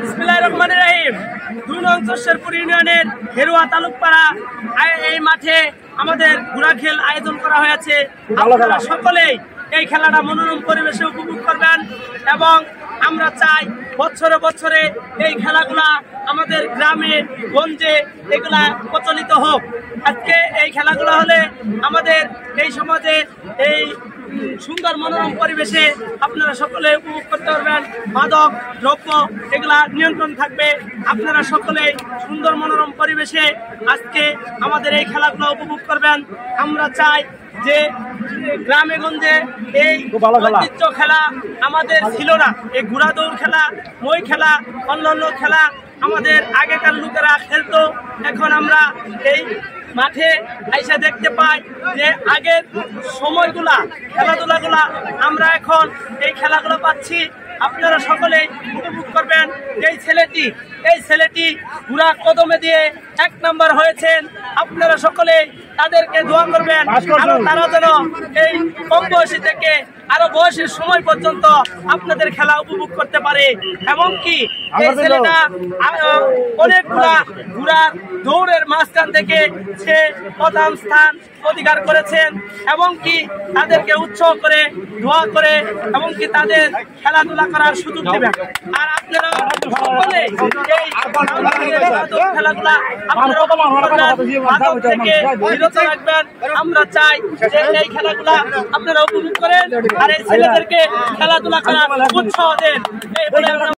বিসমিল্লাহির রহমানির রহিম। ২ নং চরশেরপুর ইউনিয়নের হেরুয়া তালুকপাড়া এই মাঠে আমাদের ঘোড়া খেল আয়োজন করা হয়েছে। আপনারা সকলেই এই খেলাটা মনোরম পরিবেশে উপভোগ করবেন এবং আমরা চাই বছরে বছরে এই খেলাগুলা আমাদের গ্রামে গঞ্জে এগুলা প্রচলিত হোক। আজকে এই খেলাগুলো হলে আমাদের এই সমাজে এই সুন্দর মনোরম পরিবেশে আপনারা সকলে উপভোগ করতে পারবেন। মাদক দ্রব্য এগুলা নিয়ন্ত্রণ থাকবে। আপনারা সকলে সুন্দর মনোরম পরিবেশে আজকে আমাদের এই খেলাগুলো উপভোগ করবেন। আমরা চাই যে গ্রামে গঞ্জে এই ঐতিহ্য খেলা আমাদের ছিল না। এই ঘোড়া দৌড় খেলা, মই খেলা, অন্যান্য খেলা আমাদের আগেকার লোকেরা খেলতো। এখন আমরা এই মাঠে এসে দেখতে পাই যে আগের সময়গুলা খেলাধুলাগুলা আমরা এখন এই খেলাগুলো পাচ্ছি। আপনারা সকলেই উপভোগ করবেন। এই ছেলেটি ঘোড়া কদমে দিয়ে ১ নম্বর হয়েছেন। আপনারা সকলে তাদেরকে দোয়া করবেন আরো তারা যেন এই কম বয়সী থেকে আরো বয়সের সময় পর্যন্ত আপনাদের খেলা উপভোগ করতে পারে। এমনকি এই ছেলেটা অনেকগুলা ঘোড়ার দৌড়ের মাঝখান থেকে সে প্রথম স্থান অধিকার করেছেন এবং কি তাদেরকে উৎসাহ করে দোয়া করে এবং কি তাদের খেলাধুলা করার সুযোগ দেবেন। আর আপনারা সকলে এই খেলাধুলা আপনারা থেকে বিরত রাখবেন। আমরা চাই যে এই খেলাগুলা আপনারা উপভোগ করেন আর এই ছেলেদেরকে খেলাধুলা করার উৎসাহ দেন। এই বলে আমরা